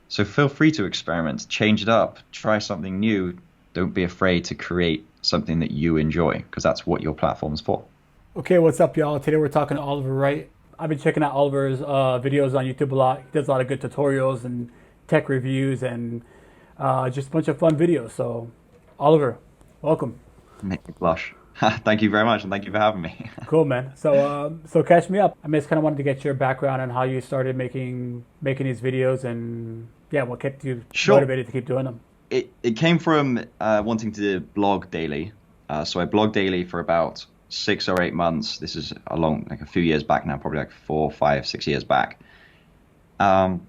So feel free to experiment, change it up, try something new. Don't be afraid to create something that you enjoy because that's what your platform's for. Okay, what's up, y'all? Today we're talking to Oliver Wright. I've been checking out Oliver's videos on YouTube a lot. He does a lot of good tutorials and tech reviews and just a bunch of fun videos. So, Oliver, welcome. Make me blush. Thank you very much, and thank you for having me. Cool, man. So catch me up. I just kind of wanted to get your background on how you started making these videos and yeah, what kept you Sure. motivated to keep doing them. It came from wanting to blog daily. So I blogged daily for about 6 or 8 months. This is like a few years back now, probably like 4, 5, 6 years back. Um,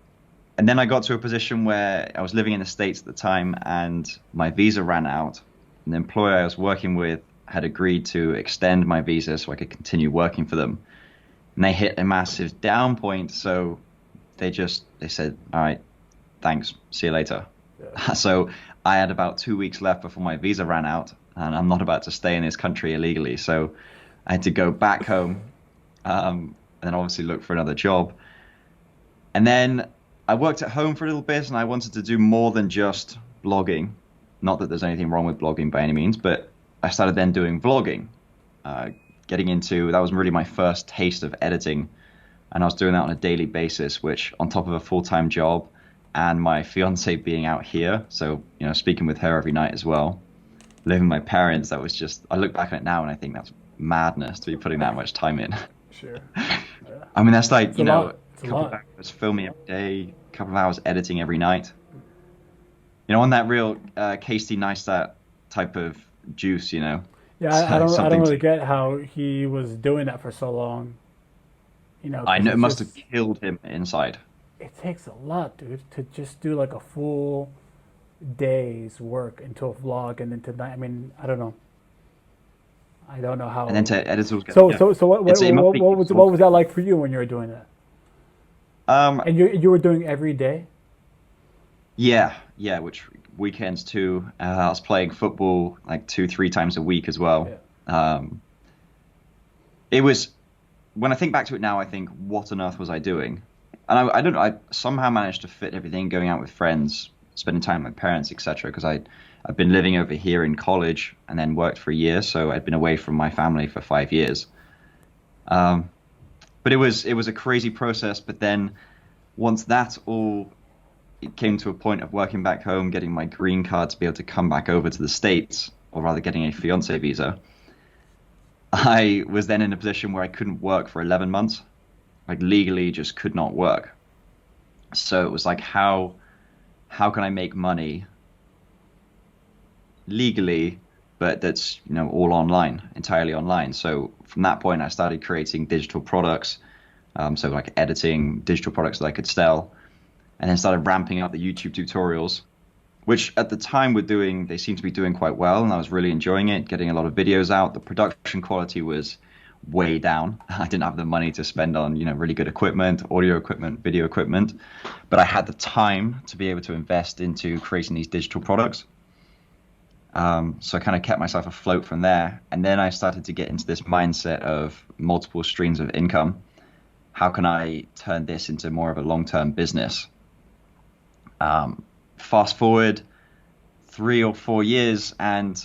and then I got to a position where I was living in the States at the time, and my visa ran out. And the employer I was working with had agreed to extend my visa so I could continue working for them. And they hit a massive down point, so they said, "All right, thanks, see you later." So I had about 2 weeks left before my visa ran out, and I'm not about to stay in this country illegally. So I had to go back home, and then obviously look for another job. And then I worked at home for a little bit, and I wanted to do more than just blogging. Not that there's anything wrong with blogging by any means, but I started then doing vlogging, uh, getting into that was really my first taste of editing, and I was doing that on a daily basis, which on top of a full-time job and my fiance being out here, so speaking with her every night as well, living with my parents, that was just I look back on it now and I think that's madness to be putting that much time in. Sure. Yeah. I mean, that's like, It's a lot. It's a a couple of lot. hours filming every day, a couple of hours editing every night. On that real Casey Neistat type of juice, Yeah, so I don't something really to, get how he was doing that for so long. I Because know it it's must have just killed him inside. it takes a lot, dude, to just do like a full day's work into a vlog and then tonight. I mean, I don't know. I don't know And then how. to edit all together, So yeah, so so it must be what was that exhausting. like for you when you were doing that? Um, And you were doing every day? yeah, yeah, which weekends too. I was playing football like 2, 3 times a week as well. Yeah. Um, it was when I think back to it now, I think, what on earth was I doing? And I don't know. I somehow managed to fit everything, going out with friends, spending time with my parents, etc. Because I've been living over here in college and then worked for a year, so I'd been away from my family for 5 years. Um, but it was a crazy process. But then once that all it came to a point of working back home, getting my green card to be able to come back over to the States, or rather getting a fiance visa, I was then in a position where I couldn't work for 11 months, like legally just could not work. So it was like, how can I make money legally, but that's all online, entirely online. So from that point, I started creating digital products, so like editing digital products that I could sell, and then started ramping up the YouTube tutorials, which at the time they seemed to be doing quite well, and I was really enjoying it, getting a lot of videos out. The production quality was way down. I didn't have the money to spend on, really good equipment, audio equipment, video equipment, but I had the time to be able to invest into creating these digital products. So I kind of kept myself afloat from there. And then I started to get into this mindset of multiple streams of income. How can I turn this into more of a long-term business? Fast forward 3 or 4 years, and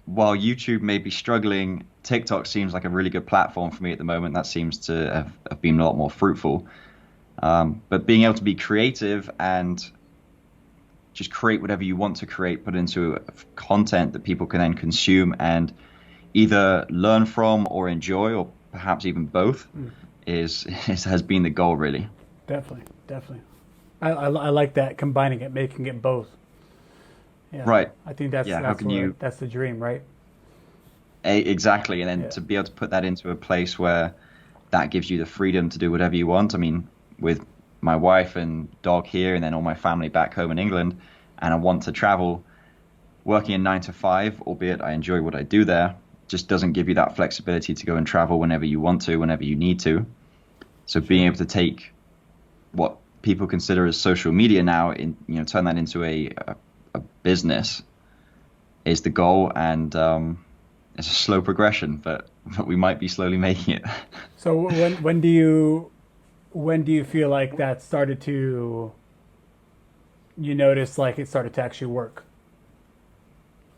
while YouTube may be struggling, TikTok seems like a really good platform for me at the moment. That seems to have been a lot more fruitful. But being able to be creative and just create whatever you want to create, put into content that people can then consume and either learn from or enjoy, or perhaps even both, Mm, has been the goal really. definitely, definitely. I like that combining it, making it both. Yeah, Right. I think Yeah. How that's can what you that's the dream, right? exactly, and then Yeah. to be able to put that into a place where that gives you the freedom to do whatever you want. I mean, with my wife and dog here, and then all my family back home in England, and I want to travel, working a 9 to 5, albeit I enjoy what I do there, just doesn't give you that flexibility to go and travel whenever you want to, whenever you need to. So being Sure. able to take what people consider as social media now, turn that into a business is the goal, and it's a slow progression, but we might be slowly making it. So when do you feel like that started to you noticed like it started to actually work,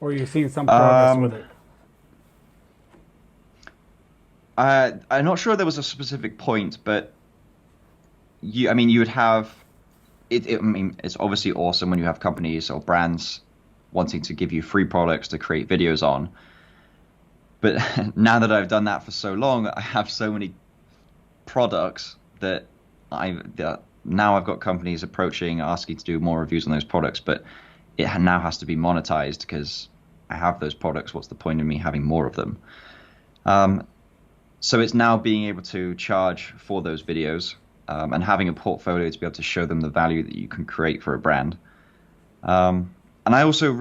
or you're seeing some progress with it? I'm not sure there was a specific point, but you would have I mean, it's obviously awesome when you have companies or brands wanting to give you free products to create videos on. But now that I've done that for so long, I have so many products that now I've got companies approaching, asking to do more reviews on those products, but it now has to be monetized because I have those products. What's the point of me having more of them? So it's now being able to charge for those videos, and having a portfolio to be able to show them the value that you can create for a brand. And I also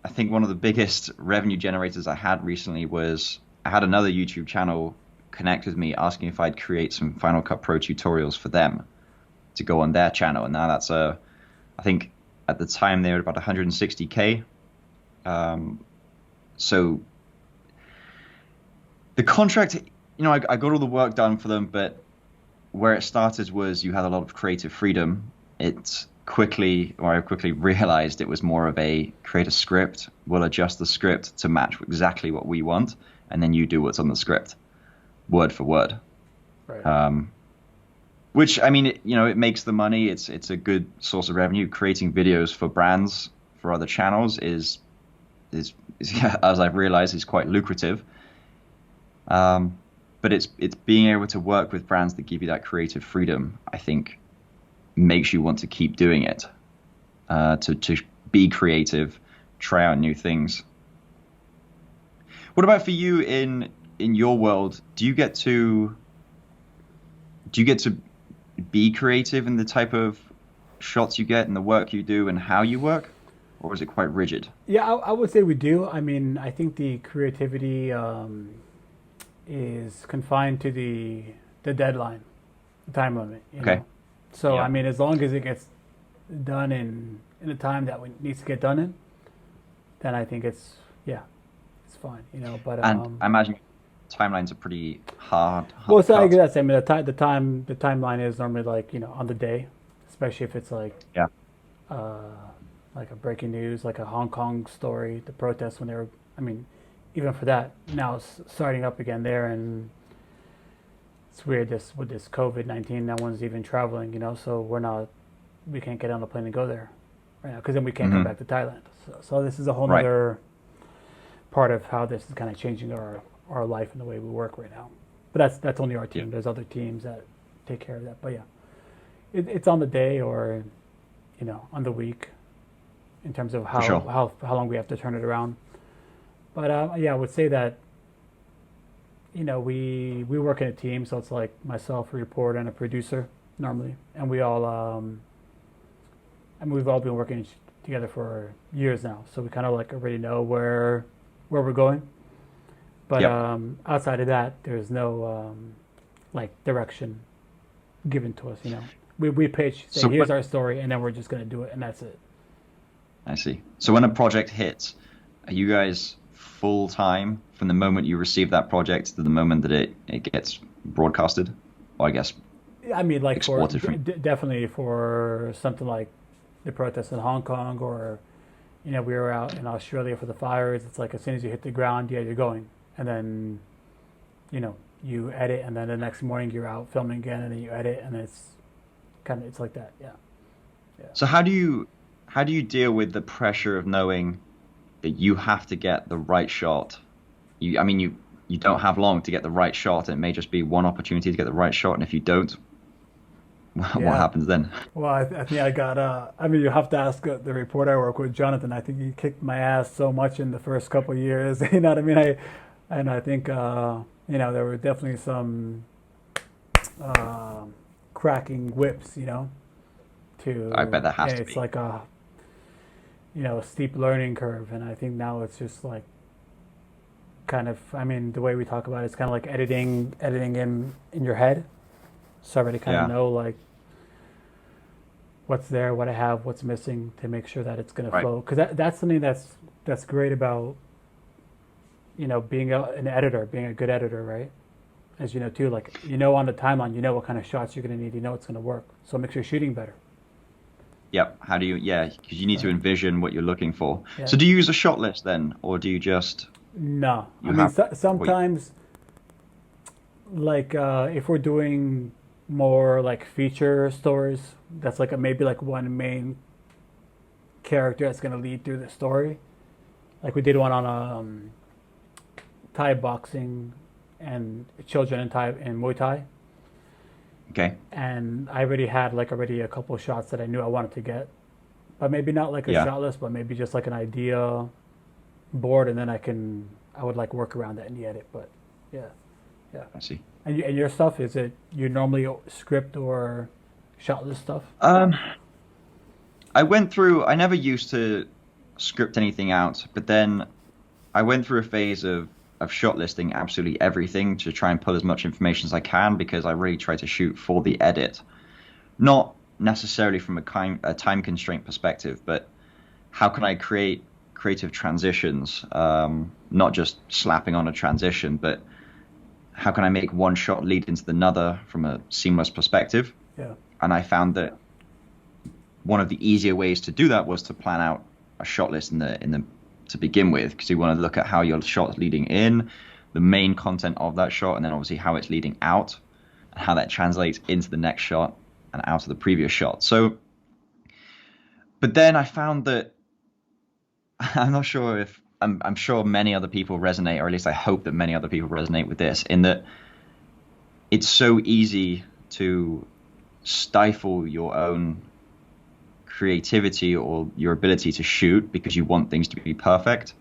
I think one of the biggest revenue generators I had recently was I had another YouTube channel connect with me asking if I'd create some Final Cut Pro tutorials for them to go on their channel. And now that's I think at the time they were about 160K. So the contract, I got all the work done for them, but where it started was you had a lot of creative freedom. I quickly realized it was more of a create a script, we'll adjust the script to match exactly what we want, and then you do what's on the script, word for word. Right. Which, I mean, it makes the money. It's a good source of revenue. Creating videos for brands, for other channels is as I've realized, is quite lucrative. But it's being able to work with brands that give you that creative freedom, I think, makes you want to keep doing it, to be creative, try out new things. What about for you in your world? Do you get to be creative in the type of shots you get and the work you do and how you work, or is it quite rigid? Yeah, I would say we do. I mean, I think the creativity is confined to the deadline, the time limit. You know? So yeah. I mean, as long as it gets done in the time that it needs to get done in, then I think it's fine. But and I imagine timelines are pretty hard. Well, it's like that. I mean, the timeline is normally like on the day, especially if it's like like a breaking news, like a Hong Kong story, the protests when they were. I mean, even for that, now it's starting up again there, and it's weird with this COVID-19, no one's even traveling, so we can't get on the plane and go there right now, because then we can't come back to Thailand. So this is a whole other part of how this is kind of changing our life and the way we work right now. But that's only our team. Yeah. There's other teams that take care of that. But yeah, it's on the day or, on the week in terms of how long we have to turn it around. But I would say that, we work in a team, so it's like myself, a reporter, and a producer normally, and we all, we've all been working together for years now, so we kind of like already know where we're going. But outside of that, there's no like direction given to us. We pitch, say, here's our story, and then we're just going to do it, and that's it. I see. So when a project hits, are you guys full time from the moment you receive that project to the moment that it gets broadcasted? Or I guess I mean, like definitely for something like the protests in Hong Kong, or we were out in Australia for the fires. It's like as soon as you hit the ground, you're going, and then you edit, and then the next morning you're out filming again, and then you edit, and it's like that. Yeah. So how do you deal with the pressure of knowing that you have to get the right shot? You don't have long to get the right shot. It may just be one opportunity to get the right shot, and if you don't, what happens then? Well, I think I got. You have to ask the reporter I work with, Jonathan. I think he kicked my ass so much in the first couple of years. You know what I mean? I think there were definitely some cracking whips. I bet that has to be. It's like a steep learning curve, and I think now it's just like kind of. I mean, the way we talk about it, it's kind of like editing in your head. So I already kind of know like what's there, what I have, what's missing to make sure that it's going to flow. Because that's something that's great about being an editor, being a good editor, right? As you know too, like on the timeline, what kind of shots you're going to need, it's going to work. So it makes your shooting better. Yep. How do you? Yeah, because you need to envision what you're looking for. Yeah. So do you use a shot list then, or do you just No, I you mean have what you, sometimes like if we're doing more like feature stories, that's like maybe like one main character that's gonna lead through the story. Like we did one on Thai boxing and children in Thai and Muay Thai, okay? and I already had like already a couple shots that I knew I wanted to get, but maybe not like a Yeah, shot list, but maybe just like an idea board, and then I would like work around that in the edit. But yeah, yeah. I see. And your stuff, is it you normally script or shot list stuff? Um, I went through. I never used to script anything out, but then I went through a phase of shot listing absolutely everything to try and pull as much information as I can because I really try to shoot for the edit, not necessarily from a time constraint perspective, but how can I create creative transitions, not just slapping on a transition, but how can I make one shot lead into another from a seamless perspective? Yeah. And I found that one of the easier ways to do that was to plan out a shot list in the to begin with, because you want to look at how your shot is leading in, the main content of that shot, and then obviously how it's leading out, and how that translates into the next shot and out of the previous shot. So, but then I found that I'm not sure if I'm sure many other people resonate, or at least I hope that many other people resonate with this, in that it's so easy to stifle your own creativity or your ability to shoot because you want things to be perfect.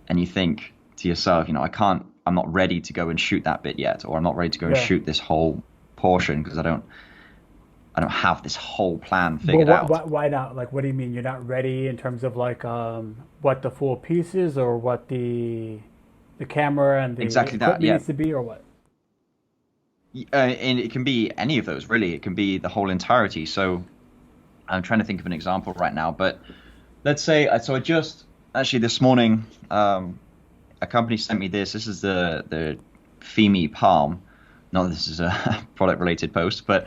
And you think to yourself, I'm not ready to go and shoot that bit yet, or I'm not ready to go and shoot this whole portion because I don't have this whole plan figured out. Why not? Like, what do you mean you're not ready in terms of like what the full piece is, or what the camera and the Exactly that, equipment yeah. needs to be, or what? And it can be any of those, really. It can be the whole entirety. So I'm trying to think of an example right now, but let's say, so I just, actually this morning, a company sent me this. This is the Femi Palm. Not that this is a product related post, but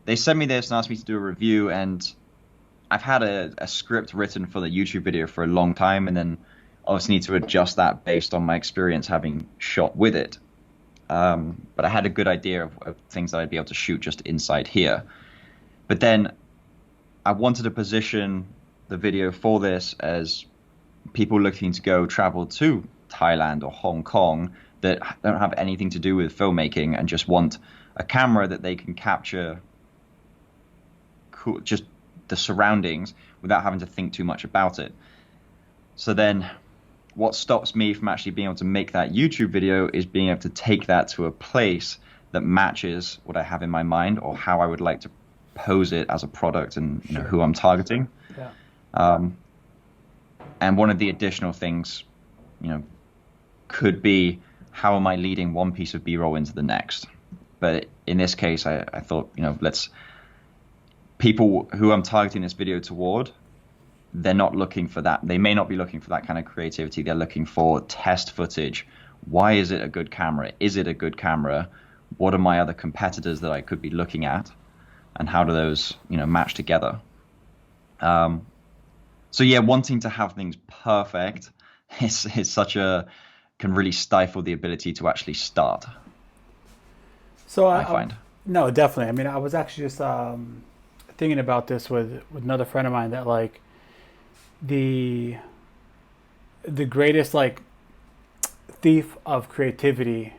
they sent me this and asked me to do a review, and I've had a script written for the YouTube video for a long time, and then obviously need to adjust that based on my experience having shot with it. But I had a good idea of things that I'd be able to shoot just inside here. But then I wanted to position the video for this as people looking to go travel to Thailand or Hong Kong that don't have anything to do with filmmaking and just want a camera that they can capture just the surroundings without having to think too much about it. So then what stops me from actually being able to make that YouTube video is being able to take that to a place that matches what I have in my mind or how I would like to pose it as a product and who I'm targeting. Yeah. And one of the additional things, could be how am I leading one piece of B-roll into the next? But in this case, I thought, people who I'm targeting this video toward, they're not looking for that. They may not be looking for that kind of creativity. They're looking for test footage. Why is it a good camera? Is it a good camera? What are my other competitors that I could be looking at? And how do those, match together? So yeah, wanting to have things perfect is can really stifle the ability to actually start. So I find. No, definitely. I mean, I was actually just thinking about this with another friend of mine that like the greatest like thief of creativity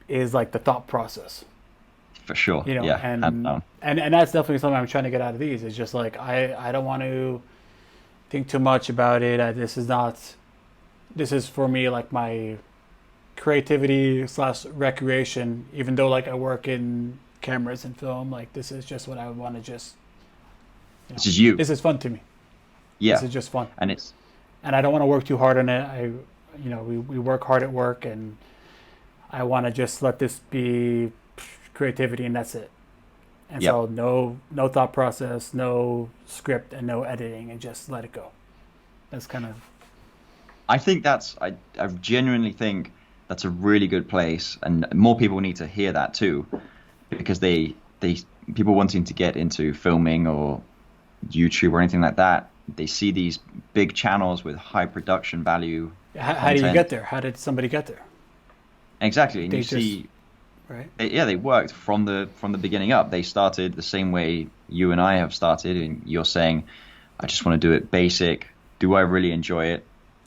is like the thought process. For sure. Yeah. And that's definitely something I'm trying to get out of these. It's just like I don't want to think too much about it. This is for me like my creativity / recreation, even though like I work in cameras and film, like this is just what I want to just this is you. This is fun to me. Yeah. This is just fun. And I don't want to work too hard on it. We work hard at work, and I want to just let this be creativity, and that's it. And so no thought process, no script, and no editing, and just let it go. That's kind of. I think I genuinely think that's a really good place, and more people need to hear that too, because they they people wanting to get into filming or YouTube or anything like that, they see these big channels with high production value How do you content. get there? How did somebody get there? Exactly, and They you just see, right. they worked from the beginning up. They started the same way you and I have started, and you're saying, I just want to do it basic. Do I really enjoy it?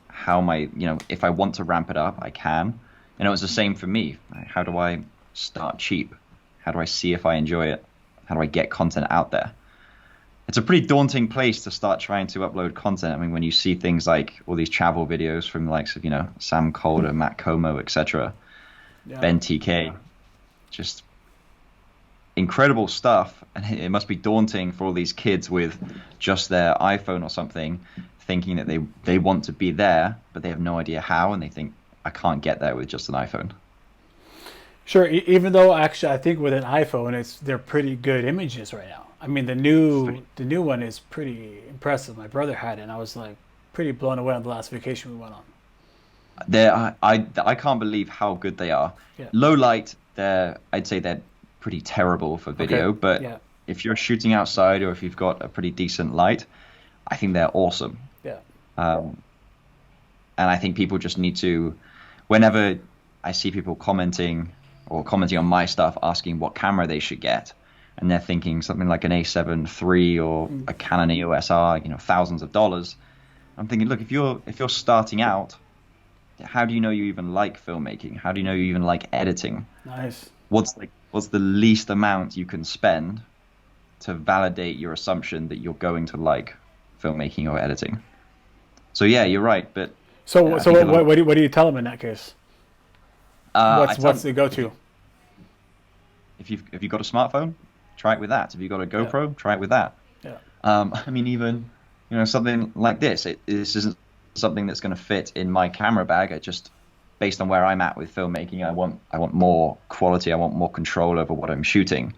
How am I, if I want to ramp it up, I can. And it was the same for me. How do I start cheap? How do I see if I enjoy it? How do I get content out there? It's a pretty daunting place to start trying to upload content. I mean, when you see things like all these travel videos from the likes of, Sam Calder, Matt Como, etc., Yeah. Ben TK, just incredible stuff. And it must be daunting for all these kids with just their iPhone or something, thinking that they want to be there, but they have no idea how, and they think, I can't get there with just an iPhone. Sure. Even though actually, I think with an iPhone, they're pretty good images right now. I mean, the new one is pretty impressive. My brother had it, and I was like pretty blown away on the last vacation we went on. I can't believe how good they are. Yeah. Low light, I'd say they're pretty terrible for video, Okay. but Yeah. if you're shooting outside or if you've got a pretty decent light, I think they're awesome. Yeah. And I think people just need to, whenever I see people commenting on my stuff, asking what camera they should get, and they're thinking something like an A7 III or a Canon EOS R, thousands of dollars. I'm thinking, look, if you're starting out, how do you know you even like filmmaking? How do you know you even like editing? Nice. What's the least amount you can spend to validate your assumption that you're going to like filmmaking or editing? So yeah, you're right, but So I think what do you tell them in that case? What's the go-to? if you've got a smartphone, try it with that. If you've got a GoPro, try it with that. Yeah. I mean, even something like this. This isn't something that's going to fit in my camera bag. Based on where I'm at with filmmaking, I want more quality. I want more control over what I'm shooting.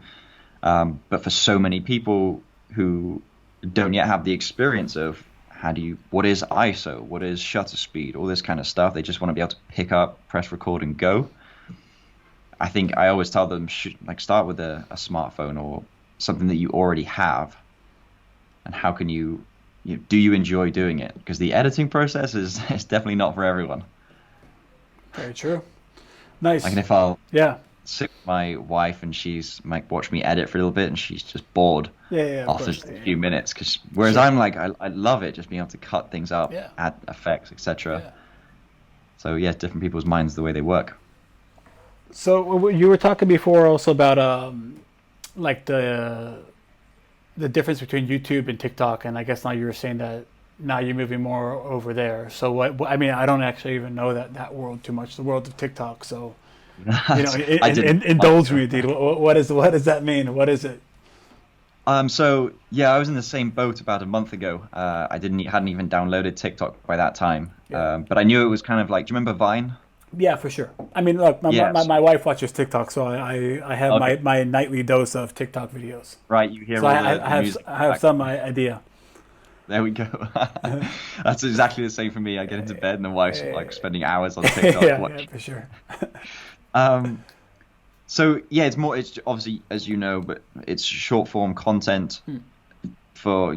But for so many people who don't yet have the experience of what is ISO, what is shutter speed, all this kind of stuff, they just want to be able to pick up, press record, and go. I think I always tell them, start with a smartphone or something that you already have, and how can do you enjoy doing it? Because the editing process is definitely not for everyone. Very true. Nice. Like, if I'll Yeah. sit with my wife and she's might watch me edit for a little bit and she's just bored Yeah. Of after course. just a few minutes. Whereas Sure. I'm like, I love it, just being able to cut things up, Yeah. add effects, etc. Yeah. So yeah, different people's minds, the way they work. So you were talking before also about like the difference between YouTube and TikTok, and I guess now you were saying that now you're moving more over there. So I mean, I don't actually even know that world too much, the world of TikTok. So I didn't. indulge me, dude. What does that mean? What is it? So yeah, I was in the same boat about a month ago. I hadn't even downloaded TikTok by that time. Yeah. But I knew it was kind of like, do you remember Vine? Yeah, for sure. I mean, look, my wife watches TikTok, so I have Okay. my nightly dose of TikTok videos. Right, you hear So all I the have music. some idea. There we go. That's exactly the same for me. I get into bed and the wife's like spending hours on TikTok yeah, watching. for sure. So yeah, it's obviously, as you know, but it's short form content for,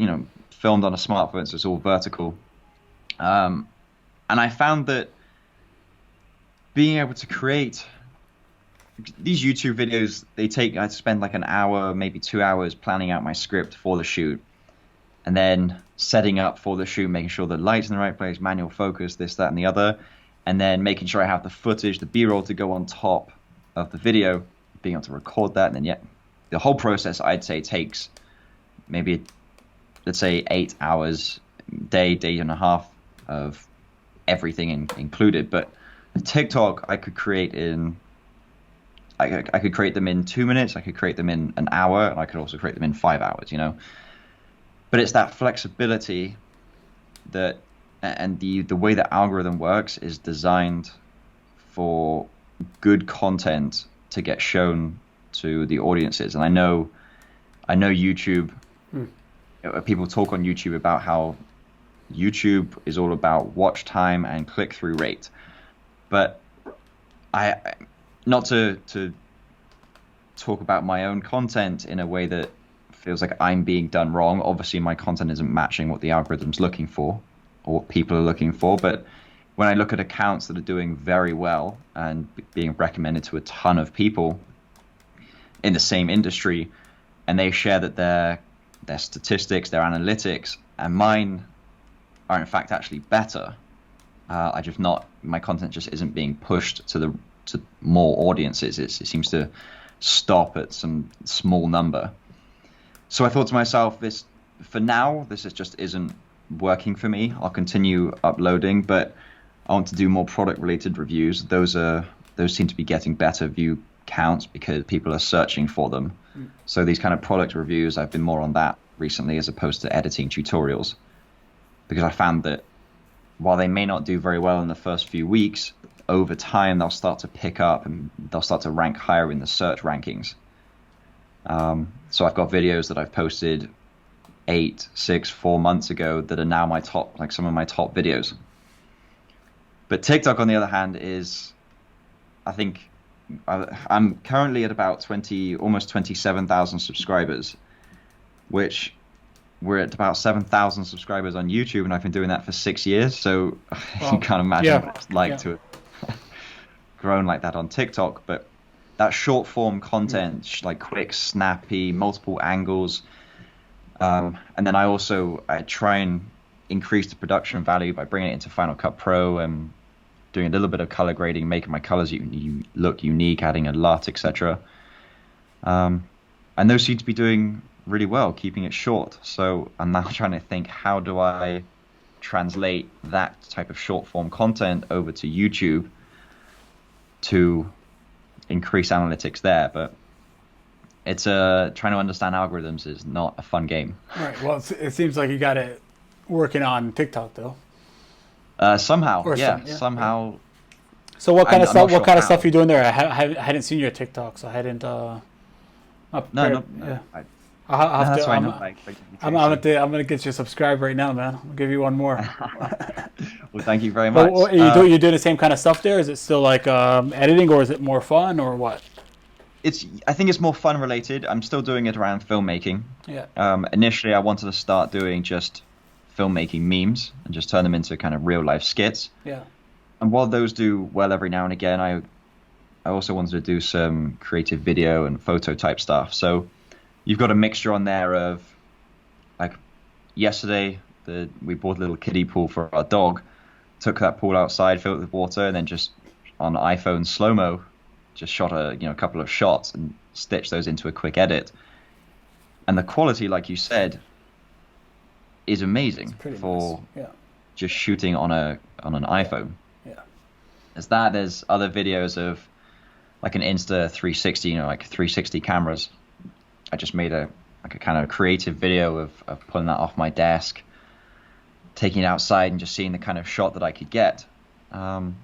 filmed on a smartphone, so it's all vertical. And I found that being able to create these YouTube videos, I spend like an hour, maybe 2 hours planning out my script for the shoot, and then setting up for the shoot, making sure the light's in the right place, manual focus, this, that, and the other, and then making sure I have the footage, the B-roll to go on top of the video, being able to record that, and then the whole process, I'd say, takes maybe, let's say, 8 hours, day and a half of everything included. But TikTok, I could create I could create them in 2 minutes, I could create them in an hour, and I could also create them in 5 hours, But it's that flexibility and the way the algorithm works is designed for good content to get shown to the audiences. And I know YouTube, people talk on YouTube about how YouTube is all about watch time and click-through rate. But not to talk about my own content in a way that feels like I'm being done wrong. Obviously, my content isn't matching what the algorithm's looking for or what people are looking for. But when I look at accounts that are doing very well and being recommended to a ton of people in the same industry, and they share that their statistics, their analytics, and mine are in fact actually better. My content just isn't being pushed to more audiences. It seems to stop at some small number. So I thought to myself, for now, this just isn't working for me. I'll continue uploading, but I want to do more product related reviews. Those seem to be getting better view counts because people are searching for them. So these kind of product reviews, I've been more on that recently as opposed to editing tutorials, because I found that while they may not do very well in the first few weeks, over time they'll start to pick up and they'll start to rank higher in the search rankings. So I've got videos that I've posted 8, 6, 4 months ago that are now some of my top videos. But TikTok, on the other hand, is, I think, I'm currently at about almost 27,000 subscribers, which we're at about 7,000 subscribers on YouTube, and I've been doing that for 6 years. So you can't imagine what it's like to have grown like that on TikTok. But that short form content, like quick, snappy, multiple angles. And then I try and increase the production value by bringing it into Final Cut Pro and doing a little bit of color grading, making my colors look unique, adding a LUT, etc. And those seem to be doing really well, keeping it short. So I'm now trying to think, how do I translate that type of short form content over to YouTube to increase analytics there? But it's trying to understand algorithms is not a fun game. Right. Well, it seems like you got it working on TikTok though. Somehow. Somehow. So what kind of stuff? What kind of stuff are you doing there? I hadn't seen your TikTok, so I hadn't. No. Yeah. I'm gonna get you subscribed right now, man. I'll give you one more. Well, thank you very much. You doing the same kind of stuff there? Is it still like editing, or is it more fun, or what? I think it's more fun related. I'm still doing it around filmmaking. Yeah. Initially, I wanted to start doing just filmmaking memes and just turn them into kind of real life skits. Yeah. And while those do well every now and again, I also wanted to do some creative video and photo type stuff. So you've got a mixture on there of, like, yesterday we bought a little kiddie pool for our dog, took that pool outside, filled it with water, and then just on iPhone slow-mo just shot a couple of shots and stitched those into a quick edit. And the quality, like you said, is amazing for just shooting on an iPhone. Yeah. There's other videos of like an Insta 360, like 360 cameras. I just made a kind of creative video of pulling that off my desk, taking it outside and just seeing the kind of shot that I could get. And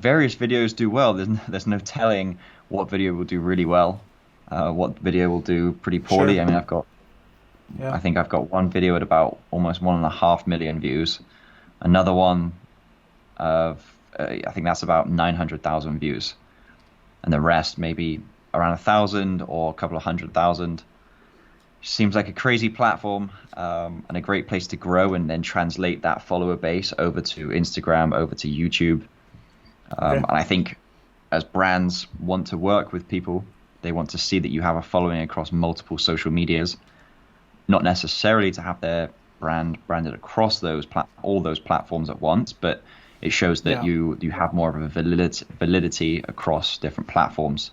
various videos do well. There's no telling what video will do really well, what video will do pretty poorly. Sure. I mean, I think I've got one video at about almost 1.5 million views. Another one of I think that's about 900,000 views, and the rest maybe around 1,000 or a couple of 100,000. Seems like a crazy platform, and a great place to grow and then translate that follower base over to Instagram, over to YouTube. And I think as brands want to work with people, they want to see that you have a following across multiple social medias, not necessarily to have their brand branded across all those platforms at once, but it shows that you have more of a validity across different platforms.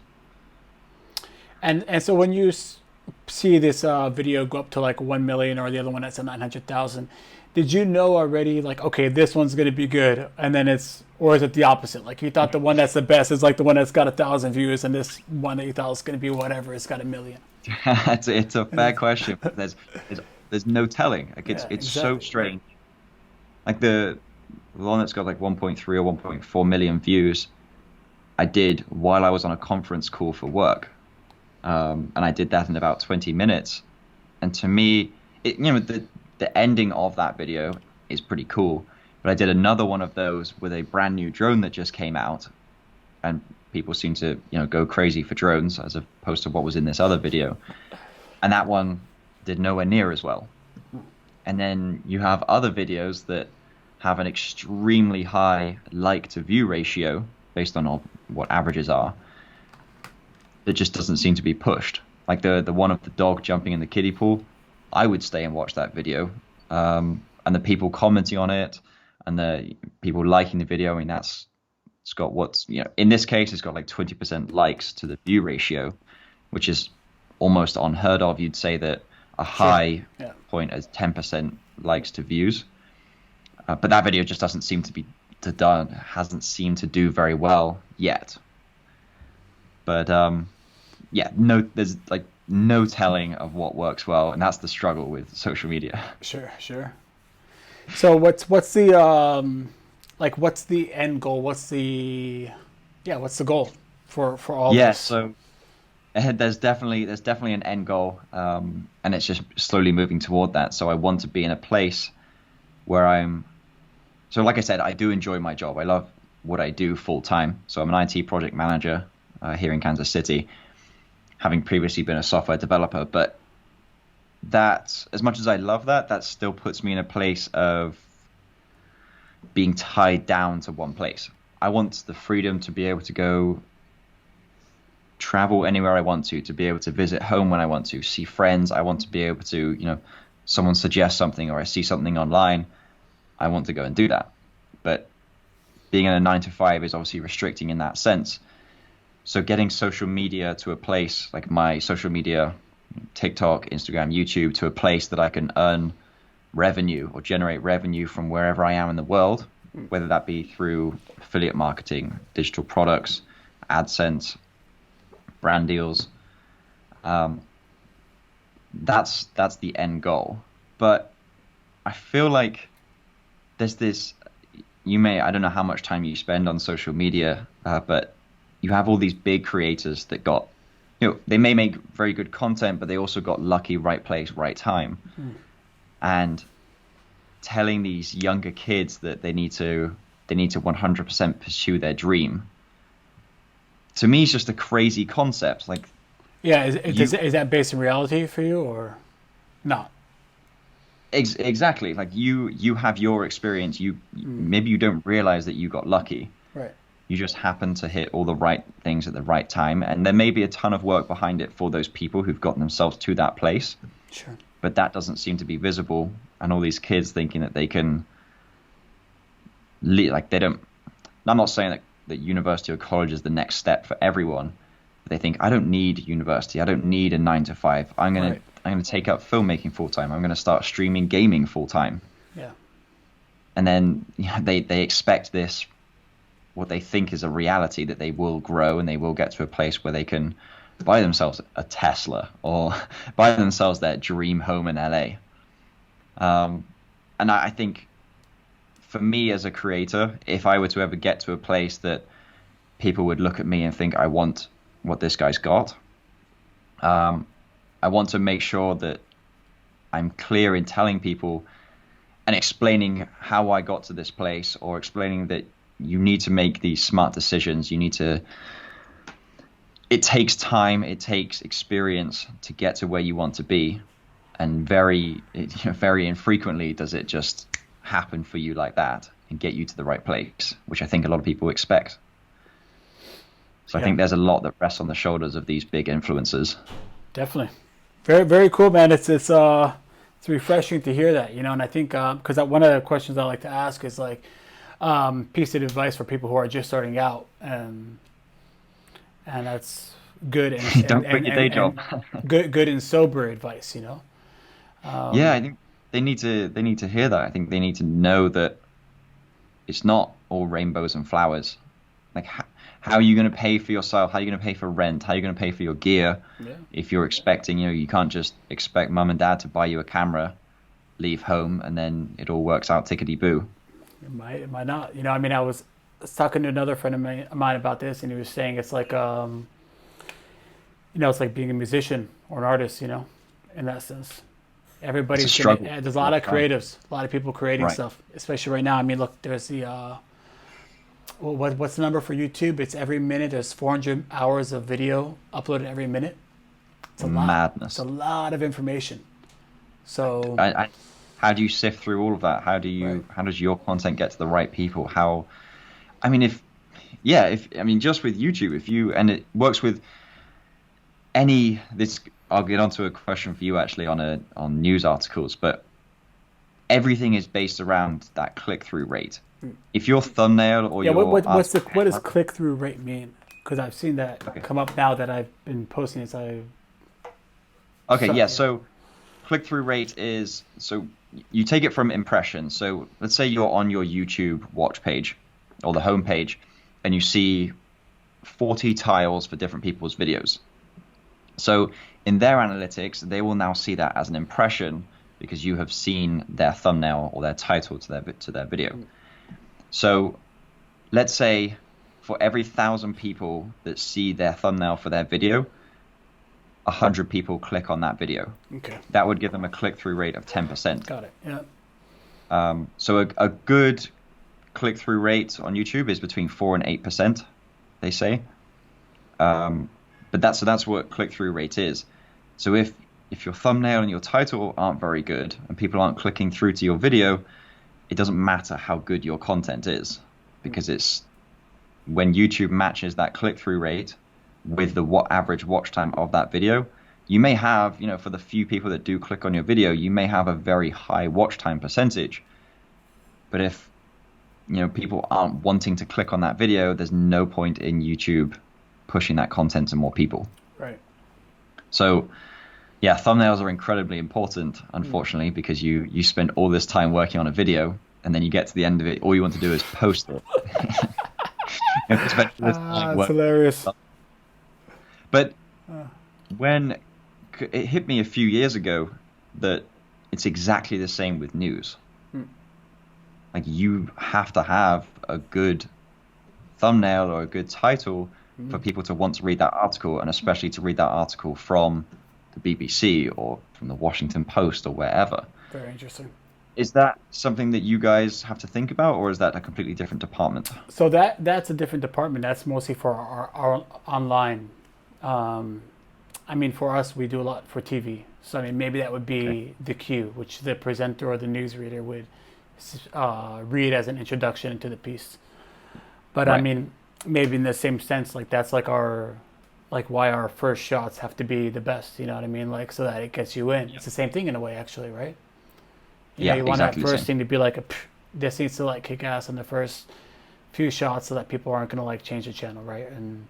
And so when you see this video go up to like 1 million, or the other one that's at 900,000, did you know already, like, okay, this one's going to be good, and then or is it the opposite? Like, you thought the one that's the best is like the one that's got 1,000 views, and this one that you thought was going to be whatever, it's got 1 million? It's a fair question. There's no telling. Like, it's exactly. So strange. Like the one that's got like 1.3 or 1.4 million views, I did while I was on a conference call for work. And I did that in about 20 minutes. And to me, the ending of that video is pretty cool. But I did another one of those with a brand new drone that just came out. and people seem to, go crazy for drones as opposed to what was in this other video. And that one did nowhere near as well. And then you have other videos that have an extremely high like to view ratio based on what averages are, that just doesn't seem to be pushed. Like the one of the dog jumping in the kiddie pool, I would stay and watch that video. And the people commenting on it and the people liking the video, I mean, it's got in this case, it's got like 20% likes to the view ratio, which is almost unheard of. You'd say that a high point is 10% likes to views. But that video just doesn't seem to be hasn't seemed to do very well yet. But there's like no telling of what works well, and that's the struggle with social media. Sure. So what's the what's the end goal? What's the goal for all this? Yeah, so there's definitely an end goal, and it's just slowly moving toward that. So I want to be in a place where so like I said, I do enjoy my job. I love what I do full time. So I'm an IT project manager here in Kansas City, having previously been a software developer. But that, as much as I love that still puts me in a place of being tied down to one place. I want the freedom to be able to go travel anywhere I want to be able to visit home when I want to, see friends. I want to be able to, someone suggests something or I see something online, I want to go and do that. But being in a 9-to-5 is obviously restricting in that sense. So getting social media to a place, like my social media, TikTok, Instagram, YouTube, to a place that I can earn revenue or generate revenue from wherever I am in the world, whether that be through affiliate marketing, digital products, AdSense, brand deals. That's the end goal. But I feel like there's this, I don't know how much time you spend on social media, but you have all these big creators that got, they may make very good content, but they also got lucky, right place, right time. And telling these younger kids that they need to 100% pursue their dream, to me, is just a crazy concept. Like, is that based in reality for you or not? Exactly. Like you have your experience. Maybe you don't realize that you got lucky. Right. You just happen to hit all the right things at the right time, and there may be a ton of work behind it for those people who've gotten themselves to that place. Sure. But that doesn't seem to be visible, and all these kids thinking that they can, like they don't. I'm not saying that university or college is the next step for everyone. But they think, I don't need university. I don't need a 9-to-5. I'm gonna take up filmmaking full time. I'm gonna start streaming gaming full time. Yeah. And then they expect this, what they think is a reality, that they will grow and they will get to a place where they can buy themselves a Tesla or buy themselves their dream home in LA. And I think for me as a creator, if I were to ever get to a place that people would look at me and think, I want what this guy's got, I want to make sure that I'm clear in telling people and explaining how I got to this place, or explaining that you need to make these smart decisions. It takes time, it takes experience to get to where you want to be. And very infrequently does it just happen for you like that and get you to the right place, which I think a lot of people expect. So I think there's a lot that rests on the shoulders of these big influencers. Definitely. Very, very cool, man. It's refreshing to hear that, and I think, because one of the questions I like to ask is like, piece of advice for people who are just starting out, and that's good and don't quit your day job. good and sober advice, Yeah, I think they need to hear that. I think they need to know that it's not all rainbows and flowers. Like, how are you going to pay for yourself? How are you going to pay for rent? How are you going to pay for your gear? Yeah. If you're expecting, you can't just expect mum and dad to buy you a camera, leave home, and then it all works out tickety-boo. It might not. I was talking to another friend of mine about this, and he was saying it's like, it's like being a musician or an artist, in that sense. Everybody's there's a lot of creatives, a lot of people creating stuff, especially right now. I mean, look, there's the Well, what's the number for YouTube? It's every minute. There's 400 hours of video uploaded every minute. It's a lot. It's Madness. a lot of information. So, How do you sift through all of that? right. How does your content get to the right people? I mean, just with YouTube, and it works with I'll get onto a question for you actually on news articles, but everything is based around that click-through rate. If your thumbnail or Yeah, your what does click-through rate mean? Because I've seen that Okay. come up now that I've been posting it. Okay, yeah. So click-through rate is, so you take it from impressions. So let's say you're on your YouTube watch page or the home page, and you see 40 tiles for different people's videos. So in their analytics, they will now see that as an impression because you have seen their thumbnail or their title to their video. So let's say for every 1,000 people that see their thumbnail for their video, 100 people click on that video. Okay. That would give them a click-through rate of 10%. Got it. Yeah. So a good click-through rate on YouTube is between 4 and 8%, they say. But that's what click-through rate is. So if your thumbnail and your title aren't very good and people aren't clicking through to your video, it doesn't matter how good your content is, because it's when YouTube matches that click-through rate with the average watch time of that video, you may have, for the few people that do click on your video, you may have a very high watch time percentage. But if, people aren't wanting to click on that video, there's no point in YouTube pushing that content to more people. Right. So, yeah, thumbnails are incredibly important, unfortunately, because you spend all this time working on a video, and then you get to the end of it, all you want to do is post it. That's hilarious. But when it hit me a few years ago that it's exactly the same with news. Like, you have to have a good thumbnail or a good title for people to want to read that article, and especially to read that article from the BBC or from the Washington Post or wherever. Very interesting. Is that something that you guys have to think about, or is that a completely different department? So that's a different department. That's mostly for our online. For us, we do a lot for TV. So, maybe that would be the cue, which the presenter or the newsreader would read as an introduction into the piece. But right. Maybe in the same sense, like that's like why our first shots have to be the best, you know what I mean? Like, so that it gets you in. It's the same thing in a way, actually, right? You want exactly that first thing to be like this needs to like kick ass in the first few shots so that people aren't going to like change the channel, right? And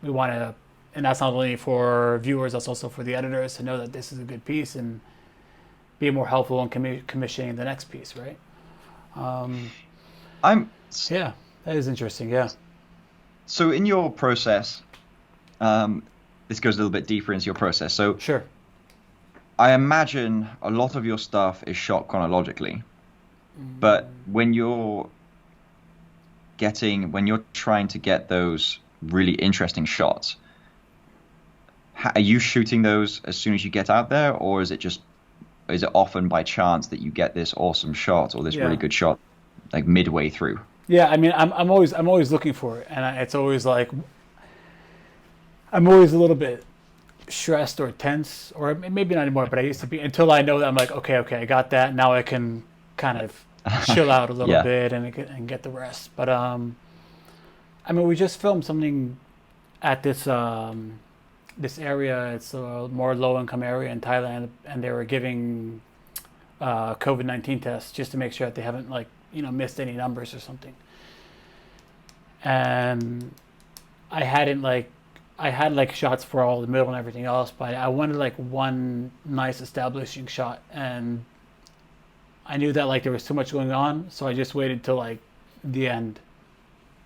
we want to, and that's not only for viewers, that's also for the editors to know that this is a good piece and be more helpful in commissioning the next piece, right? Yeah, that is interesting. Yeah. So in your process, this goes a little bit deeper into your process. So sure. I imagine a lot of your stuff is shot chronologically, but when you're trying to get those really interesting shots, are you shooting those as soon as you get out there, or is it often by chance that you get this awesome shot or this really good shot like midway through? Yeah, I'm always looking for it, and it's always like I'm always a little bit stressed or tense, or maybe not anymore, but I used to be, until I know that I'm like, okay, I got that. Now I can kind of chill out a little bit and get the rest. But we just filmed something at this this area. It's a more low-income area in Thailand, and they were giving COVID-19 tests just to make sure that they haven't missed any numbers or something. And I had shots for all the middle and everything else, but I wanted one nice establishing shot, and I knew that there was too much going on, so I just waited till the end.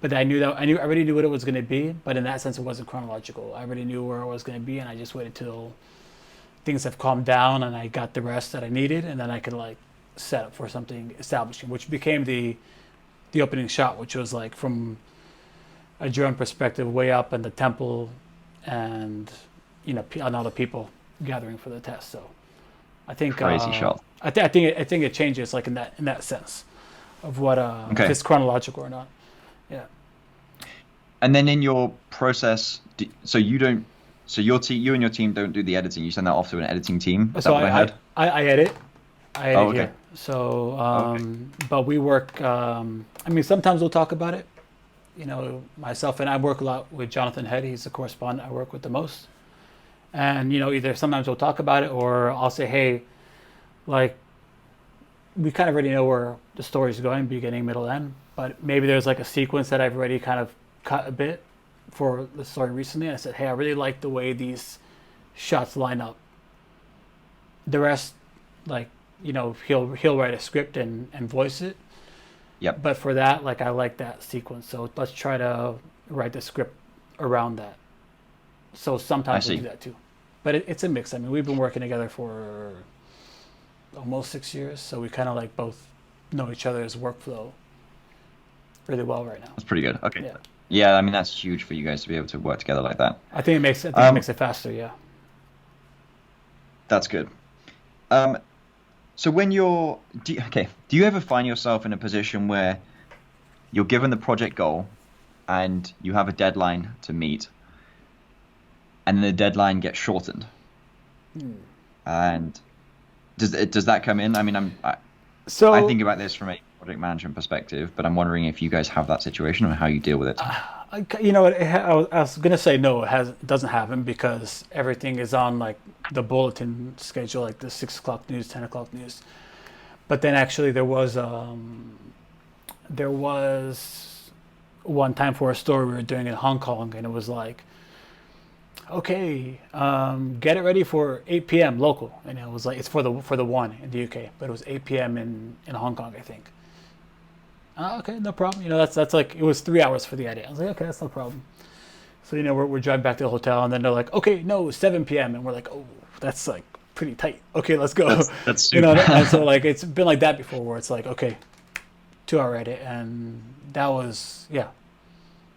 But I already knew what it was going to be, but in that sense it wasn't chronological. I already knew where it was going to be, and I just waited till things have calmed down and I got the rest that I needed, and then I could set up for something establishing, which became the opening shot, which was from a drone perspective way up in the temple, and and all the people gathering for the test. So I think crazy shot. I think it changes in that sense of what if it's chronological or not. Yeah. And then in your process, so you don't, so you and your team don't do the editing. You send that off to an editing team. Is that So what I heard? I edit. I Oh, edit okay. here. So, Okay. but we work. I mean, sometimes we'll talk about it. You know, myself and I work a lot with Jonathan Head. He's the correspondent I work with the most. And you know, either sometimes we'll talk about it, or I'll say, hey, like we kind of already know where the story's going, beginning, middle, end. But maybe there's like a sequence that I've already kind of cut a bit for the story recently. And I said, hey, I really like the way these shots line up. The rest, like, you know, he'll write a script and voice it. Yep. But for that, like, I like that sequence. So let's try to write the script around that. So I sometimes we'll do see. that too. But it's a mix. I mean, we've been working together for almost 6 years, so we kind of like both know each other's workflow really well right now. That's pretty good. Okay. Yeah, Yeah, I mean that's huge for you guys to be able to work together like that. I think it Um, makes it faster. Yeah. that's good. Um, so when do you ever find yourself in a position where you're given the project goal and you have a deadline to meet, and the deadline gets shortened? And does that come in? I mean, I So think about this from a project management perspective, but I'm wondering if you guys have that situation and how you deal with it. you know, I was gonna say no, it doesn't happen because everything is on like the bulletin schedule, like the 6 o'clock news, 10 o'clock news. But then actually there was one time for a story we were doing in Hong Kong, and it was like, okay, get it ready for 8 p.m. local, and it was like it's for the one in the UK, but it was 8 p.m. in Hong Kong, I think. Okay, no problem. You know, that's like it was 3 hours for the edit. I was like, okay, that's no problem. So you know, we're driving back to the hotel, and then they're like, okay, no, 7 p.m. and we're like, oh, that's like pretty tight. Okay, let's go. That's You know, super. and so like it's been like that before, where it's like, okay, 2 hour edit, and that was yeah,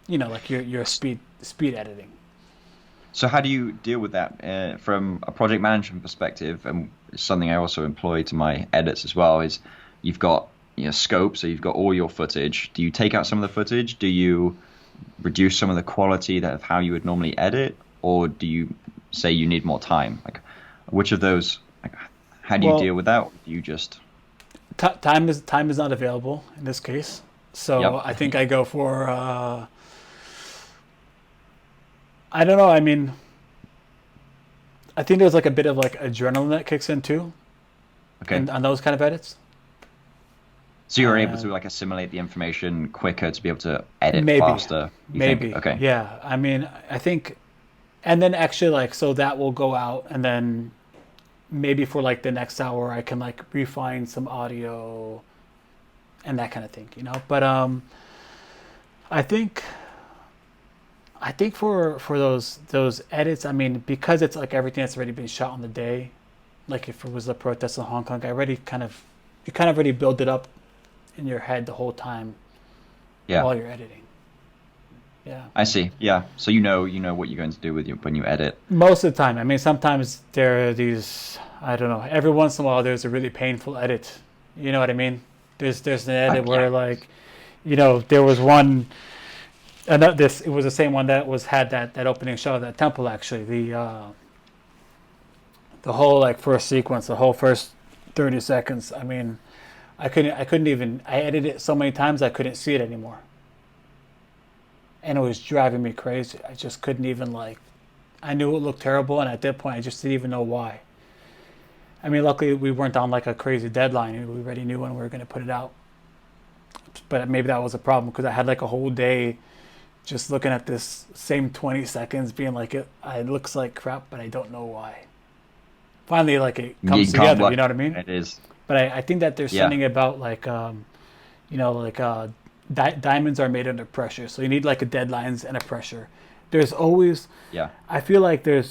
you know, like your speed editing. So how do you deal with that from a project management perspective? And it's something I also employ to my edits as well. Is you've got scope, so you've got all your footage. Do you take out some of the footage? Do you reduce some of the quality of how you would normally edit, or do you say you need more time? Like, which of those? Like, how do you deal Well, with that? Or do you just? time is not available in this case, so Yep. I think I go for I don't know. I mean, I think there's like a bit of like adrenaline that kicks in too, Okay. and on those kind of edits. So you're able Uh, to like assimilate the information quicker to be able to edit maybe, faster. You think? maybe, Okay. yeah. I mean, I think, and then actually like so that will go out, and then maybe for like the next hour I can like refine some audio and that kind of thing, you know. But I think for those edits, I mean, because it's like everything that's already been shot on the day, like if it was a protest in Hong Kong, I already kind of you kind of already build it up in your head the whole time Yeah. while you're editing. Yeah. I see. Yeah. So you know what you're going to do with you when you edit. Most of the time. I mean, sometimes there are these, I don't know, every once in a while there's a really painful edit. You know what I mean? There's an edit Yeah. where like, you know, there was one, and this it was the same one that had that opening shot of that temple actually. The whole like first sequence, the whole first 30 seconds. I mean, I couldn't even I edited it so many times I couldn't see it anymore. And it was driving me crazy. I just couldn't even like I knew it looked terrible, and at that point I just didn't even know why. I mean, luckily we weren't on like a crazy deadline. We already knew when we were going to put it out. But maybe that was a problem because I had like a whole day just looking at this same 20 seconds being like it looks like crap, but I don't know why. Finally like it You comes can't together, you work. know what I mean? It is. But I think that there's Yeah. something about like you know, like diamonds are made under pressure, so you need like a deadlines and a pressure. There's always, Yeah. I feel like I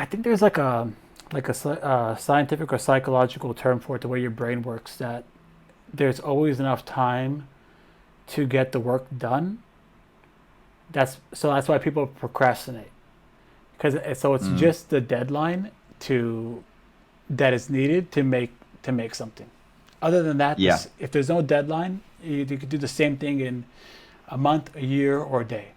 think there's like a scientific or psychological term for it, the way your brain works, that there's always enough time to get the work done. That's why people procrastinate, because it's Mm. just the deadline to that is needed to make something. Other than that, Yeah. if there's no deadline, you could do the same thing in A month, a year, or a day?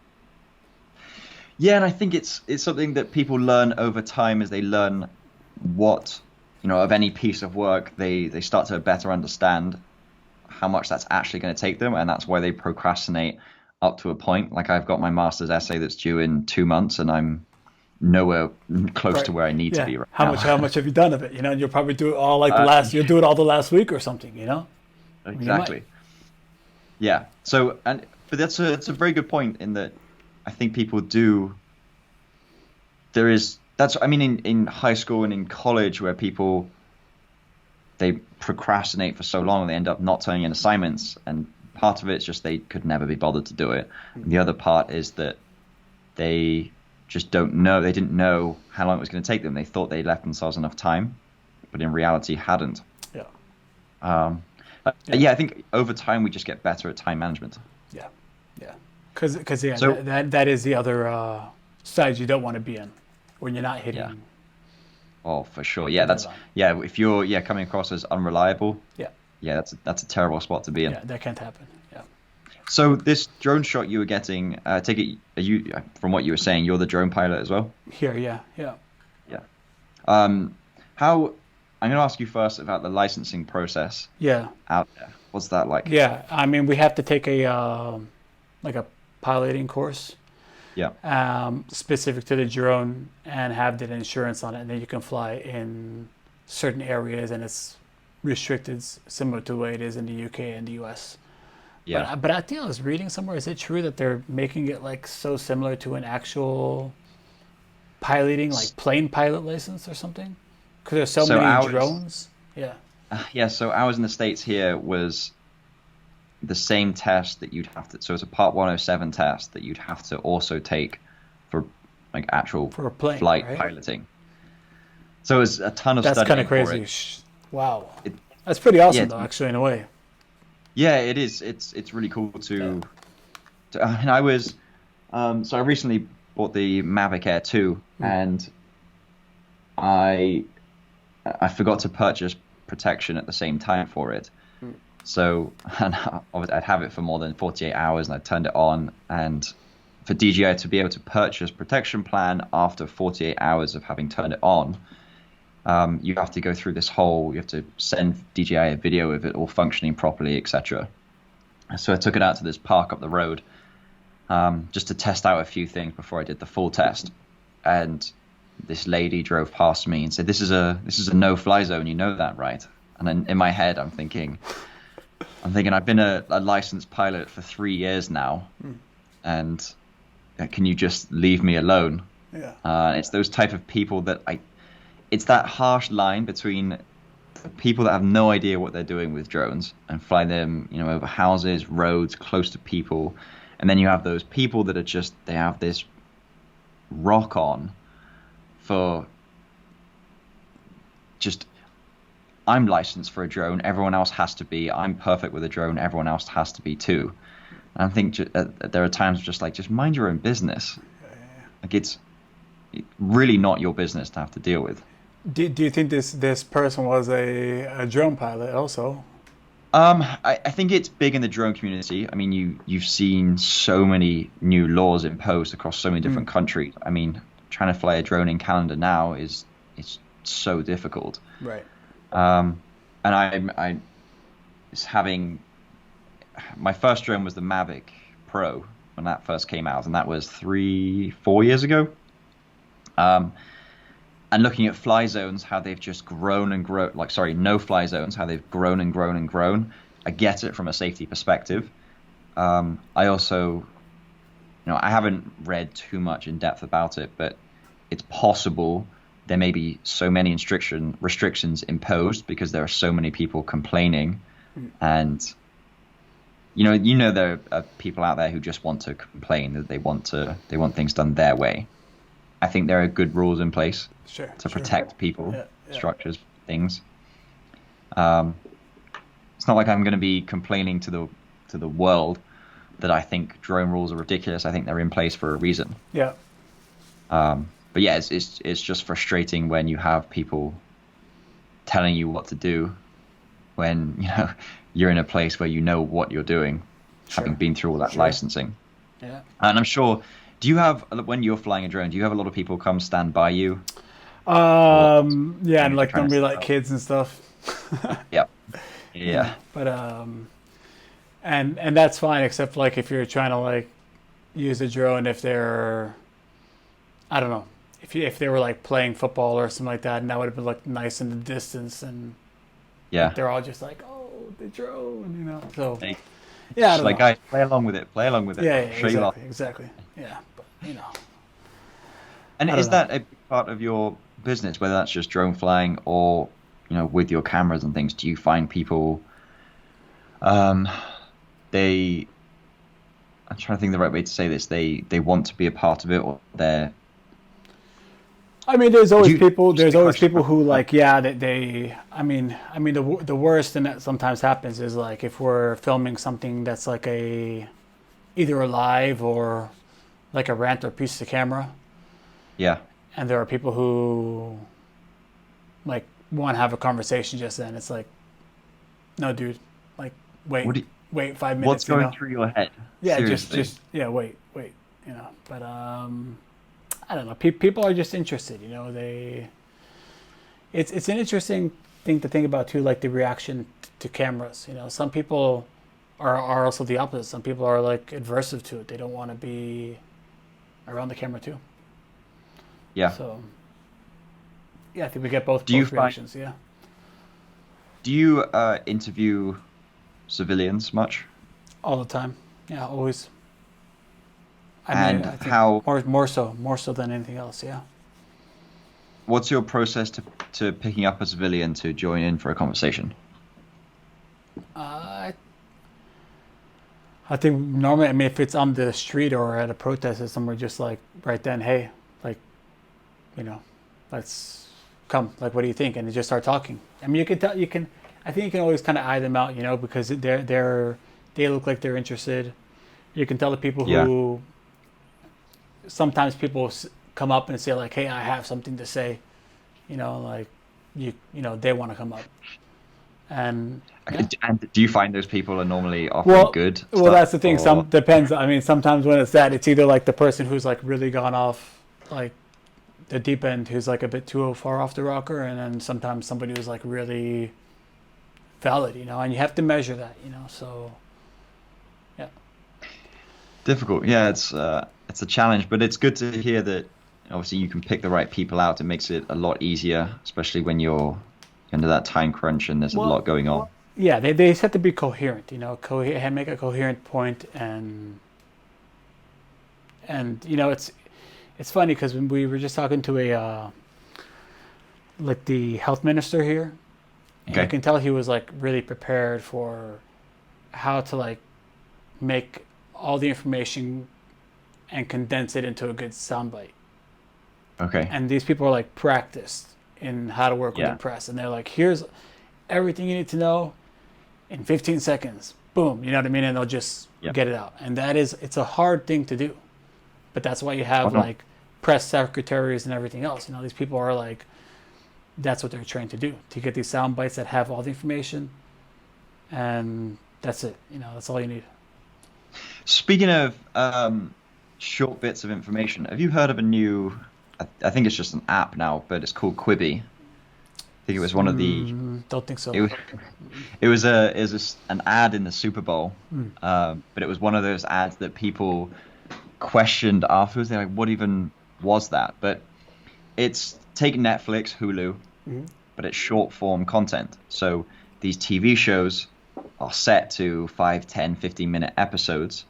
Yeah, and I think it's something that people learn over time as they learn what, of any piece of work, they start to better understand how much that's actually going to take them, and that's why they procrastinate up to a point. Like I've got my master's essay that's due in 2 months, and I'm nowhere close Right. to where I need to Yeah. be right How now. much? How much have you done of it? And you'll probably do it all like the Uh, last. You'll do it all the last week or something. You might. exactly. Yeah. So, but it's a very good point in that I think people do. I mean, in high school and in college where people they procrastinate for so long, they end up not turning in assignments, and part of it's just they could never be bothered to do it. And the other part is that they just don't know. They didn't know how long it was going to take them. They thought they left themselves enough time, but in reality hadn't. Yeah. Um, Yeah. yeah, I think over time we just get better at time management. Yeah. Yeah. Because yeah, So that is the other side you don't want to be in when you're not hitting. Yeah. Oh, for sure. Yeah, deadline. if you're coming across as unreliable, Yeah. yeah, that's a terrible spot to be in. Yeah. That can't happen. Yeah. So this drone shot you were getting, take it, from what you were saying, you're the drone pilot as well? Here. Yeah. Yeah. Yeah. How, I'm going to ask you first about the licensing process Yeah. out there. What's that like? Yeah. I mean, we have to take a like a piloting course Yeah. specific to the drone and have the insurance on it, and then you can fly in certain areas, and it's restricted similar to the way it is in the UK and the US. Yeah. But I think I was reading somewhere, is it true that they're making it like so similar to an actual piloting, like plane pilot license or something? Because there's so many ours, drones. Yeah. Yeah, so ours in the States here was the same test that you'd have to, so it's a Part 107 test that you'd have to also take for like actual For a plane, flight right? piloting. So it was a ton of That's studying kind of for crazy. it. Wow. That's pretty awesome, Yeah, though, actually, in a way. Yeah, it is. It's really cool to. And I was, so I recently bought the Mavic Air 2, and I forgot to purchase protection at the same time for it. So, and obviously I'd have it for more than 48 hours, and I turned it on, and for DJI to be able to purchase protection plan after 48 hours of having turned it on, you have to go through this whole, you have to send DJI a video of it all functioning properly, etc. So I took it out to this park up the road, just to test out a few things before I did the full test. And this lady drove past me and said, "This is a no-fly zone. You know that, right?" And then in my head, I'm thinking I've been a licensed pilot for 3 years now, and can you just leave me alone? Yeah. It's those type of people that it's that harsh line between people that have no idea what they're doing with drones and fly them, over houses, roads, close to people, and then you have those people that are just, they have this rock on for just, I'm licensed for a drone, everyone else has to be. I'm perfect with a drone, everyone else has to be too. And I think there are times just mind your own business. Like it's really not your business to have to deal with. Do you think this person was a drone pilot also? I think it's big in the drone community. I mean, you've seen so many new laws imposed across so many different countries. I mean, trying to fly a drone in Canada now it's so difficult. Right. And I is having, my first drone was the Mavic Pro when that first came out, and that was 3-4 years ago. And looking at fly zones, how they've just grown and grown, no fly zones, how they've grown and grown and grown. I get it from a safety perspective. I also, I haven't read too much in depth about it, but it's possible there may be so many restrictions imposed because there are so many people complaining, and there are people out there who just want to complain, that they want things done their way. I think there are good rules in place to protect people, structures, things. It's not like I'm going to be complaining to the world that I think drone rules are ridiculous. I think they're in place for a reason. Yeah. But yeah, it's just frustrating when you have people telling you what to do when you're in a place where you know what you're doing. having been through all that licensing. Yeah. And I'm sure, do you have, when you're flying a drone, do you have a lot of people come stand by you? Yeah, and like normally like kids and stuff. Yeah. You know, but and that's fine, except like if you're trying to like use a drone, if they're, I don't know, if they were like playing football or something like that, and that would have been like nice in the distance, and Yeah. they're all just like, oh, the drone, you know. So Like, yeah, I don't know. guys, play along with it. Play along with it. Yeah, Exactly. Yeah, but you know. And is that a big part of your business, whether that's just drone flying or, with your cameras and things? Do you find people, I'm trying to think the right way to say this, they want to be a part of it, or they're... I mean, there's always people who like, yeah, I mean, the worst thing that sometimes happens is like if we're filming something that's like either a live or like a rant or piece of camera. Yeah. And there are people who like want to have a conversation just then. It's like, no, dude, like wait 5 minutes. What's going through your head? Yeah, Seriously. just wait, you know. But I don't know. People are just interested, you know. It's an interesting thing to think about too, like the reaction to cameras. You know, some people are also the opposite. Some people are like adversive to it. They don't want to be around the camera too. Yeah. So yeah, I think we get both reactions. Yeah. Do you interview civilians much? All the time. Yeah, always. I think how more so than anything else. Yeah. What's your process to picking up a civilian to join in for a conversation? I think normally, I mean, if it's on the street or at a protest or somewhere, just like right then, hey, like, you know, let's come. Like, what do you think? And they just start talking. I mean, I think you can always kind of eye them out, you know, because they look like they're interested. You can tell the people who. Sometimes people come up and say like, "Hey, I have something to say," you know, like you know they want to come up. And do you find those people are normally offering good? Well, that's the thing. Some depends. I mean, sometimes when it's that, it's either like the person who's like really gone off like the deep end, who's like a bit too far off the rocker, and then sometimes somebody who's like really valid, you know. And you have to measure that, you know. So yeah, difficult. Yeah, it's a challenge, but it's good to hear that obviously you can pick the right people out. It makes it a lot easier, especially when you're under that time crunch and there's a lot going on. Yeah, they have to be coherent, you know, make a coherent point, and you know, it's funny because when we were just talking to a like the health minister here, and you can tell he was like really prepared for how to like make all the information and condense it into a good soundbite. Okay. And these people are like practiced in how to work with the press, and they're like, here's everything you need to know in 15 seconds. Boom, you know what I mean? And they'll just get it out. And it's a hard thing to do. But that's why you have like press secretaries and everything else. You know, these people are like, that's what they're trained to do, to get these sound bites that have all the information. And that's it. You know, that's all you need. Speaking of short bits of information, have you heard of a new, I think it's just an app now, but it's called Quiddy? I think it was one of the... Don't think so. It was an ad in the Super Bowl, but it was one of those ads that people questioned afterwards. They're like, what even was that? But it's take Netflix, Hulu, but it's short form content. So these TV shows are set to 5, 10, 15-minute episodes,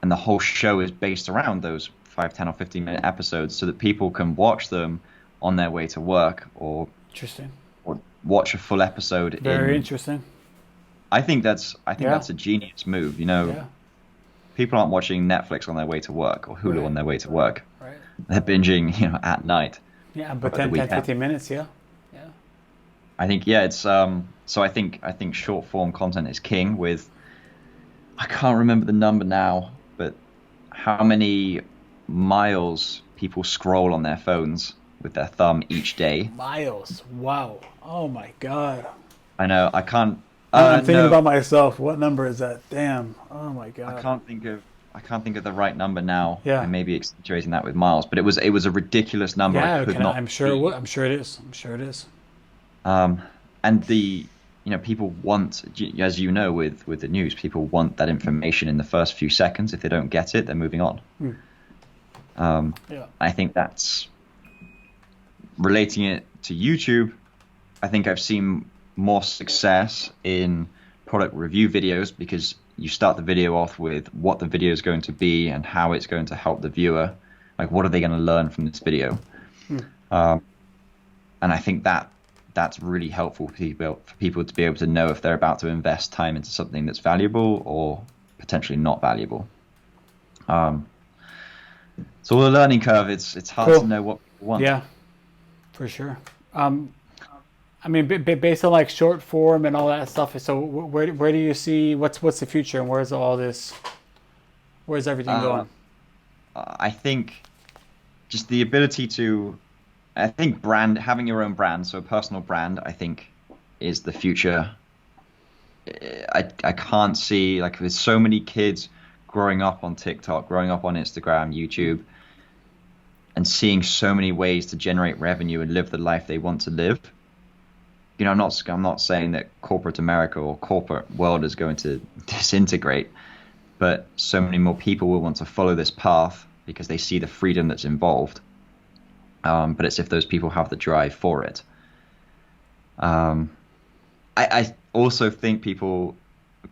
and the whole show is based around those 5, 10, or 15-minute episodes, so that people can watch them on their way to work or watch a full episode. Very interesting. I think that's a genius move. You know, people aren't watching Netflix on their way to work or Hulu on their way to work. Right. They're binging, you know, at night. Yeah, but 10, 15 minutes. Yeah. I think it's so I think short form content is king. With, I can't remember the number now, but how many miles people scroll on their phones with their thumb each day. Miles. Wow. Oh my God. I know. I can't I'm thinking No, about myself. What number is that? Damn. Oh my I God. can't think of the right number now. I Yeah. may be exaggerating that with miles, but it was a ridiculous number I Yeah. could Can I, not I'm sure it would. beat. I'm sure it is. I'm sure it is. Um, and people want, as you know, with the news, people want that information in the first few seconds. If they don't get it, they're moving on. Hmm. Yeah. I think that's relating it to YouTube. I think I've seen more success in product review videos because you start the video off with what the video is going to be and how it's going to help the viewer. Like, what are they going to learn from this video? And I think that's really helpful for people to be able to know if they're about to invest time into something that's valuable or potentially not valuable. So the learning curve, it's hard to Cool. know what people want. Yeah. For sure. I mean, based on like short form and all that stuff. So where do you see what's the future and where's all this? Where's everything Uh, going? I think just the ability to, I think having your own brand, so a personal brand, I think is the future. I can't see, like, there's so many kids growing up on TikTok, growing up on Instagram, YouTube, and seeing so many ways to generate revenue and live the life they want to live. I'm not saying that corporate America or corporate world is going to disintegrate, but so many more people will want to follow this path because they see the freedom that's involved. But it's if those people have the drive for it. I also think people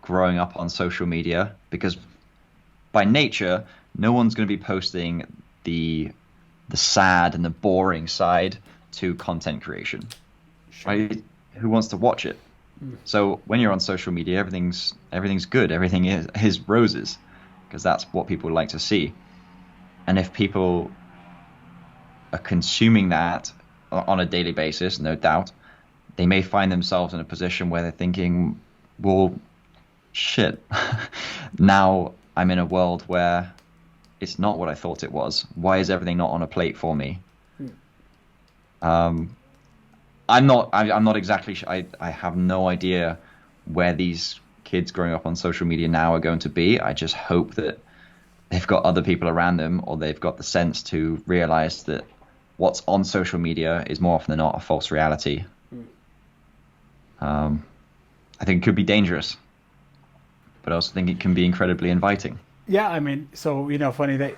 growing up on social media, because by nature, no one's going to be posting the sad and the boring side to content creation. Sure. Right? Who wants to watch it? So when you're on social media, everything's good. Everything is roses, because that's what people like to see. And if people are consuming that on a daily basis, no doubt, they may find themselves in a position where they're thinking, well, shit, now I'm in a world where it's not what I thought it was. Why is everything not on a plate for me? I'm not exactly sure. I have no idea where these kids growing up on social media now are going to be. I just hope that they've got other people around them, or they've got the sense to realize that what's on social media is more often than not a false reality. I think it could be dangerous, but I also think it can be incredibly inviting. Yeah, I mean, so funny that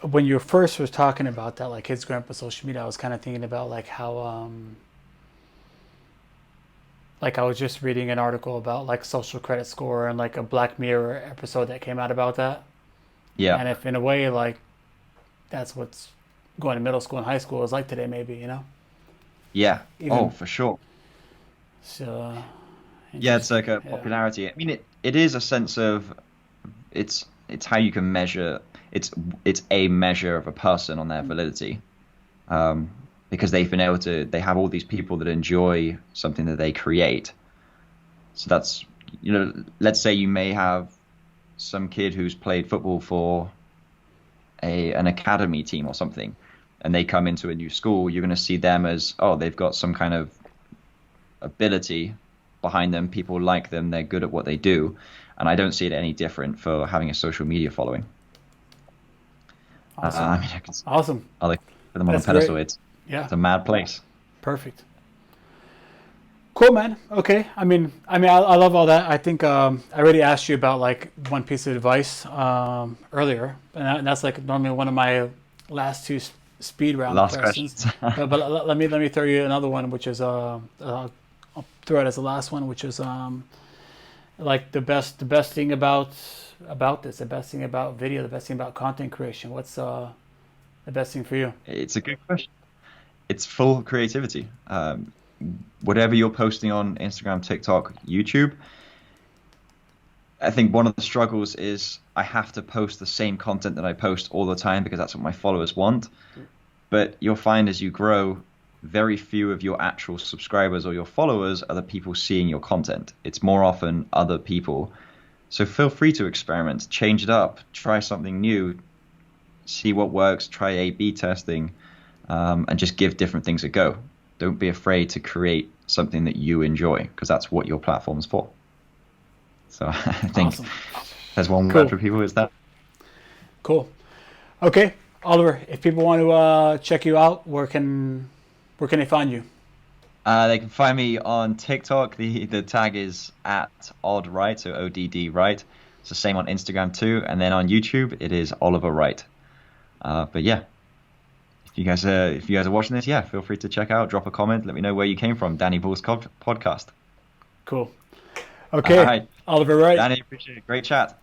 when you first was talking about that, like kids growing up with social media, I was kind of thinking about like how, like I was just reading an article about like social credit score and like a Black Mirror episode that came out about that. Yeah. And if in a way, like that's what's going to middle school and high school is like today, maybe, Yeah. Even, Oh, for sure. So, Yeah, it's like a yeah. popularity. I mean, it is a sense of it's how you can measure. It's a measure of a person on their validity, because they have all these people that enjoy something that they create. So that's, let's say you may have some kid who's played football for an academy team or something, and they come into a new school. You're going to see them as, oh, they've got some kind of ability behind them. People like them. They're good at what they do. And I don't see it any different for having a social media following. Awesome. I mean, I can Awesome. put them on a That's pedestal. great. Yeah. It's a mad place. Perfect. Cool, man. Okay. I mean, I love all that. I think I already asked you about like one piece of advice earlier, and that's like normally one of my last two speed round Last questions. questions. but let me throw you another one, which is I'll throw it as the last one, which is like the best thing about this, the best thing about video, the best thing about content creation. What's the best thing for you? It's a good question. It's full creativity. Whatever you're posting on Instagram, TikTok, YouTube, I think one of the struggles is I have to post the same content that I post all the time because that's what my followers want. But you'll find as you grow, very few of your actual subscribers or your followers are the people seeing your content. It's more often other people. So feel free to experiment, change it up, try something new, see what works, try A/B testing, and just give different things a go. Don't be afraid to create something that you enjoy, because that's what your platform's for. So I think Awesome. there's one Cool. word for people, is that. Cool. Okay, Oliver, if people want to check you out, where can they find you? They can find me on TikTok. The tag is at odd right, so ODD right. It's the same on Instagram too, and then on YouTube it is Oliver Wright. But yeah, if you guys are watching this, yeah, feel free to check out, drop a comment, let me know where you came from. Danny Bull's podcast. Cool. Okay, All right, Oliver Wright. Danny, appreciate it. Great chat.